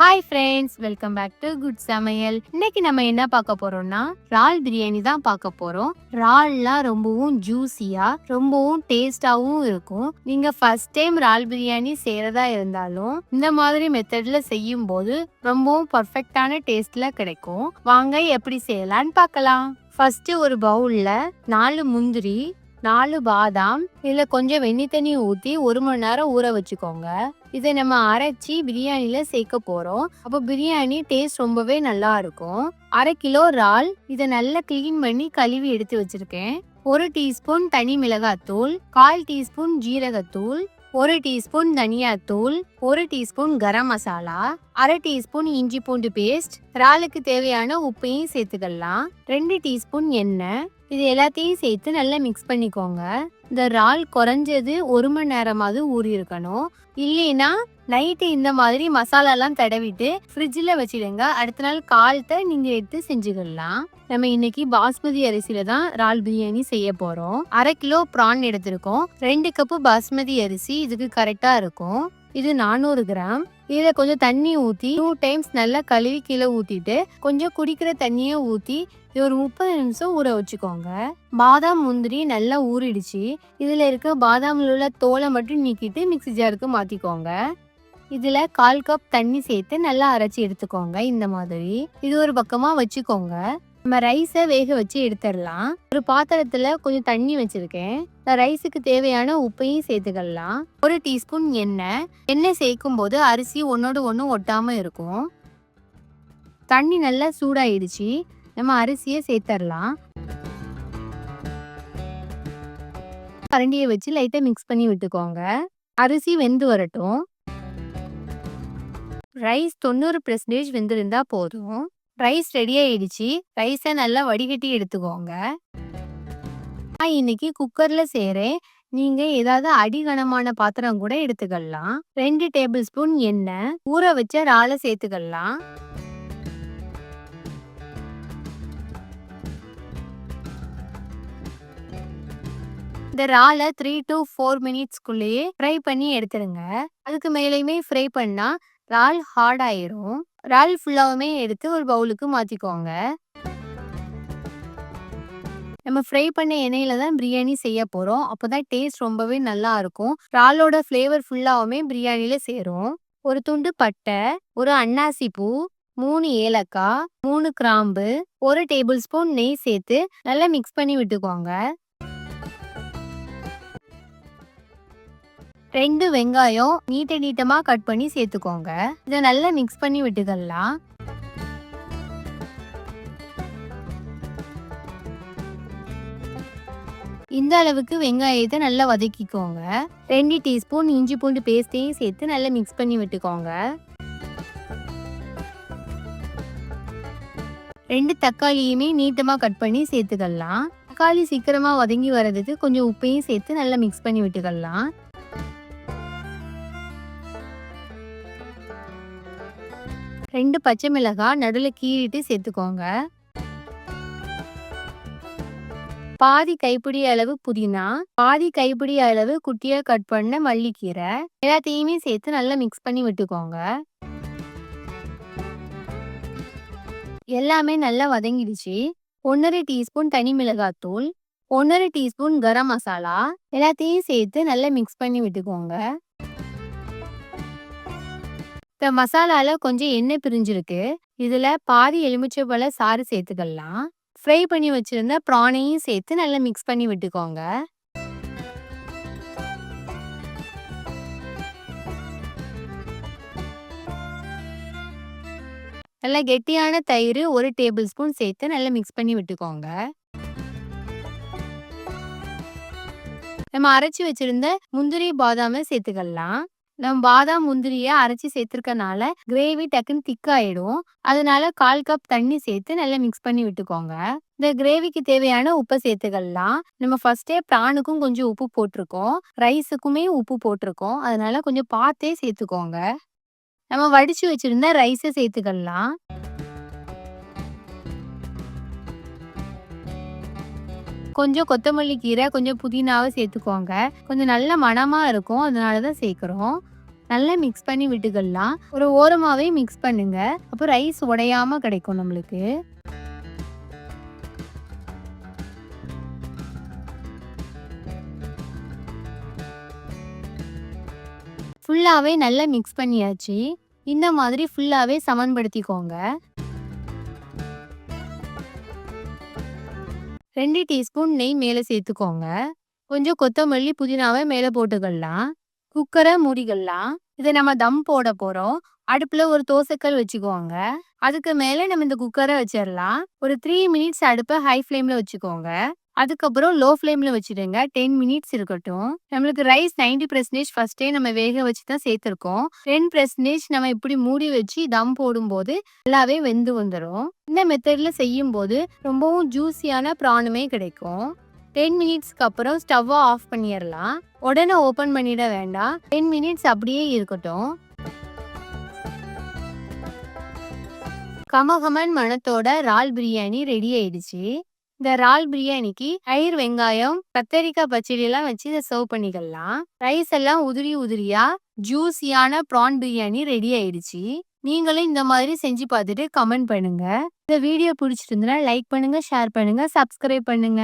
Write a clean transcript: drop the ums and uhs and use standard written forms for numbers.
Hi friends, welcome back to good சமையல். இன்னைக்கு நம்ம என்ன பார்க்க போறோம்னா இறால் பிரியாணி தான் பார்க்க போறோம். இறால்லாம் ரொம்பவும் ஜூஸியா ரொம்பவும் டேஸ்டாவும் இருக்கும். நீங்க ஃபர்ஸ்ட் டைம் இறால் பிரியாணி செய்யறதா இருந்தாலும் இந்த மாதிரி மெத்தட்ல செய்யும் போது ரொம்பவும் பர்ஃபெக்டான டேஸ்ட்ல கிடைக்கும். வாங்க எப்படி செய்யலான்னு பார்க்கலாம். ஃபர்ஸ்ட் ஒரு பவுல்ல 4 முந்திரி, 4 பாதாம், இதில் கொஞ்சம் வெண்ணி தண்ணி ஊற்றி 1 மணி நேரம் ஊற வச்சுக்கோங்க. இதை நம்ம அரைச்சி பிரியாணியில சேர்க்க போறோம். அப்போ பிரியாணி டேஸ்ட் ரொம்பவே நல்லா இருக்கும். 1/2 கிலோ இறால், இதை நல்லா கிளீன் பண்ணி கழுவி எடுத்து வச்சிருக்கேன். 1 டீஸ்பூன் தனி மிளகாத்தூள், 1/4 டீஸ்பூன் ஜீரகத்தூள், 1 டீஸ்பூன் தனியாத்தூள், 1 டீஸ்பூன் கரம் மசாலா, 1/2 டீஸ்பூன் இஞ்சி பூண்டு பேஸ்ட், இறாலுக்கு தேவையான உப்பையும் சேர்த்துக்கலாம். 2 டீஸ்பூன் எண்ணெய், இது எல்லாத்தையும் சேர்த்து நல்லா மிக்ஸ் பண்ணிக்கோங்க. இந்த இறால் குறைஞ்சது 1 மணி நேரமாவது ஊறி இருக்கணும். இல்லைன்னா நைட்டு இந்த மாதிரி மசாலாலாம் தடவிட்டு ஃப்ரிட்ஜில் வச்சிடுங்க. அடுத்த நாள் காலத்தை நீங்க எடுத்து செஞ்சுக்கலாம். நம்ம இன்னைக்கு பாஸ்மதி அரிசியில தான் இறால் பிரியாணி செய்ய போறோம். 1/2 கிலோ ப்ரான் எடுத்திருக்கோம். 2 கப்பு பாஸ்மதி அரிசி இதுக்கு கரெக்டா இருக்கும். இது 400 கிராம். இதுல கொஞ்சம் தண்ணி ஊத்தி 2 டைம்ஸ் நல்லா கழுவி கீழே ஊத்திட்டு கொஞ்சம் குடிக்கிற தண்ணியை ஊத்தி ஒரு 30 நிமிஷம் ஊற வச்சுக்கோங்க. பாதாம் முந்திரி நல்லா ஊறிடுச்சு. இதுல இருக்க பாதாம்ல உள்ள தோலை மட்டும் நீக்கிட்டு மிக்ஸி ஜாருக்கு மாத்திக்கோங்க. இதுல 1/4 கப் தண்ணி சேர்த்து நல்லா அரைச்சி எடுத்துக்கோங்க. இந்த மாதிரி இது ஒரு பக்கமா வச்சுக்கோங்க. நம்ம ரைஸை வேக வச்சு எடுத்துடலாம். ஒரு பாத்திரத்துல கொஞ்சம் தண்ணி வச்சிருக்கேன். ரைஸுக்கு தேவையான உப்பையும் சேர்த்துக்கலாம். 1 டீஸ்பூன் எண்ணெய் சேர்க்கும் போது அரிசி ஒன்னோடு ஒன்று ஒட்டாம இருக்கும். தண்ணி நல்லா சூடாயிடுச்சு. நம்ம அரிசியை சேர்த்துடலாம். கரண்டியை வச்சு லைட்டா மிக்ஸ் பண்ணி விட்டுக்கோங்க. அரிசி வெந்து வரட்டும். ரைஸ் 90% வெந்திருந்தா போதும். ரைஸ் ரெடி ஆயிடுச்சு. ரைஸை நல்லா வடிகட்டி எடுத்துக்கோங்க. நான் இன்னைக்கு குக்கர்ல செய்றேன். நீங்க ஏதாவது அடிகனமான பாத்திரம் கூட எடுத்துக்கலாம். 2 டேபிள் ஸ்பூன் எண்ணெய், ஊற வச்ச இறாலை சேர்த்துக்கலாம். இந்த இறாலை 3 to 4 மினிட்ஸ்க்குள்ளேயே ஃப்ரை பண்ணி எடுத்துருங்க. அதுக்கு மேலேயுமே ஃப்ரை பண்ணா இறால் ஹார்ட் ஆயிரும். இறால் ஃபுல்லாவுமே எடுத்து ஒரு பவுலுக்கு மாத்திக்கோங்க. நம்ம ஃப்ரை பண்ண எண்ணெயில தான் பிரியாணி செய்ய போறோம். அப்போதான் டேஸ்ட் ரொம்பவே நல்லா இருக்கும். இறாலோட ஃப்ளேவர் ஃபுல்லாவுமே பிரியாணியில சேரும். ஒரு துண்டு பட்டை, ஒரு அன்னாசி பூ, 3 ஏலக்காய், 3 கிராம்பு, 1 டேபிள் ஸ்பூன் நெய் சேர்த்து நல்லா மிக்ஸ் பண்ணி விட்டுக்கோங்க. 2 வெங்காயம் நீட்டமா கட் பண்ணி சேர்த்துக்கோங்க. இதை நல்லா மிக்ஸ் பண்ணி விட்டுக்கலாம். இந்த அளவுக்கு வெங்காயத்தை நல்லா வதக்கிக்கோங்க. 2 டீஸ்பூன் இஞ்சி பூண்டு பேஸ்டையும் சேர்த்து நல்லா மிக்ஸ் பண்ணி விட்டுக்கோங்க. 2 தக்காளியுமே நீட்டமா கட் பண்ணி சேர்த்துக்கலாம். தக்காளி சீக்கிரமா வதங்கி வர்றதுக்கு கொஞ்சம் உப்பையும் சேர்த்து நல்லா மிக்ஸ் பண்ணி விட்டுக்கலாம். 2 பச்சை மிளகாய் நடுவில் கீறிட்டு சேர்த்துக்கோங்க. பாதி கைப்பிடி அளவு புதினா, பாதி கைப்பிடி அளவு குட்டியா கட் பண்ண மல்லிக்கீரை, எல்லாத்தையுமே சேர்த்து நல்லா மிக்ஸ் பண்ணி விட்டுக்கோங்க. எல்லாமே நல்லா வதங்கிடுச்சு. 1/2 டீஸ்பூன் தனி மிளகாத்தூள், 1/2 டீஸ்பூன் கரம் மசாலா, எல்லாத்தையும் சேர்த்து நல்லா மிக்ஸ் பண்ணி விட்டுக்கோங்க. இந்த மசாலால கொஞ்சம் எண்ணெய் பிரிஞ்சிருக்கு. இதுல பாதி எலுமிச்சைப்பழ சாறு சேர்த்துக்கலாம். ஃப்ரை பண்ணி வச்சிருந்த ப்ரானையும் சேர்த்து நல்லா மிக்ஸ் பண்ணி விட்டுக்கோங்க. நல்லா கெட்டியான தயிர் 1 டேபிள் ஸ்பூன் சேர்த்து நல்லா மிக்ஸ் பண்ணி விட்டுக்கோங்க. நம்ம அரைச்சி வச்சிருந்த முந்திரி பாதாமை சேர்த்துக்கலாம். நம்ம பாதாம் முந்திரியை அரைச்சி சேர்த்துருக்கனால கிரேவி டக்குன்னு திக்காயிடும். அதனால 1/4 கப் தண்ணி சேர்த்து நல்லா மிக்ஸ் பண்ணி விட்டுக்கோங்க. இந்த கிரேவிக்கு தேவையான உப்பை சேர்த்துக்கலாம். நம்ம ஃபர்ஸ்டே ப்ரானுக்கும் கொஞ்சம் உப்பு போட்டிருக்கோம், ரைஸுக்குமே உப்பு போட்டிருக்கோம். அதனால கொஞ்சம் பார்த்தே சேர்த்துக்கோங்க. நம்ம வடிச்சு வச்சிருந்த ரைஸை சேர்த்துக்கலாம். கொஞ்சம் கொத்தமல்லி கீரை, கொஞ்சம் புதினாவை சேர்த்துக்கோங்க. கொஞ்சம் நல்ல மணமா இருக்கும். அதனால தான் சேர்க்குறோம். நல்லா மிக்ஸ் பண்ணி விட்டுக்கலாம். ஒரு ஓரமாவே மிக்ஸ் பண்ணுங்க. அப்போ ரைஸ் உடையாம கிடைக்கும் நம்மளுக்கு. ஃபுல்லாவே நல்லா மிக்ஸ் பண்ணியாச்சு. இந்த மாதிரி ஃபுல்லாவே சமன்படுத்திக்கோங்க. 2 டீஸ்பூன் நெய் மேல சேர்த்துக்கோங்க. கொஞ்சம் கொத்தமல்லி, புதினாவை மேல போட்டுக்கலாம். குக்கரை மூடிக்கலாம். இதை நம்ம தம் போட போறோம். அடுப்புல ஒரு தோசைக்கல் வச்சுக்கோங்க. அதுக்கு மேல நம்ம இந்த குக்கரை வச்சிடலாம். ஒரு 3 மினிட்ஸ் அடுப்பை ஹை ஃப்ளேம்ல வச்சுக்கோங்க. அதுக்கப்புறம் லோ ஃப்ளேம்ல வச்சிடுங்க. 10 மினிட்ஸ் இருக்கட்டும். நம்மளுக்கு ரைஸ் 90% ஃபர்ஸ்டே நம்ம வேக வச்சு தான் சேர்த்துருக்கோம். 10% நம்ம இப்படி மூடி வச்சு தம் போடும்போது நல்லாவே வெந்து வந்துடும். இந்த மெத்தட்ல செய்யும்போது ரொம்பவும் ஜூஸியான ப்ரானுமே கிடைக்கும். 10 மினிட்ஸ்க்கு அப்புறம் ஸ்டவ்வை ஆஃப் பண்ணிடலாம். உடனே ஓப்பன் பண்ணிட வேண்டாம். 10 மினிட்ஸ் அப்படியே இருக்கட்டும். கமகமன் மணத்தோட இறால் பிரியாணி ரெடி ஆயிடுச்சு. இந்த இறால் பிரியாணிக்கு தயிர், வெங்காயம், கத்தரிக்காய் பச்சடி எல்லாம் வச்சு இதை சர்வ் பண்ணிக்கலாம். ரைஸ் எல்லாம் உதிரி உதிரியா ஜூஸியான ப்ரான் பிரியாணி ரெடி ஆயிடுச்சு. நீங்களும் இந்த மாதிரி செஞ்சு பார்த்துட்டு கமெண்ட் பண்ணுங்க. இந்த வீடியோ பிடிச்சிருந்தா லைக் பண்ணுங்க, ஷேர் பண்ணுங்க, சப்ஸ்கிரைப் பண்ணுங்க.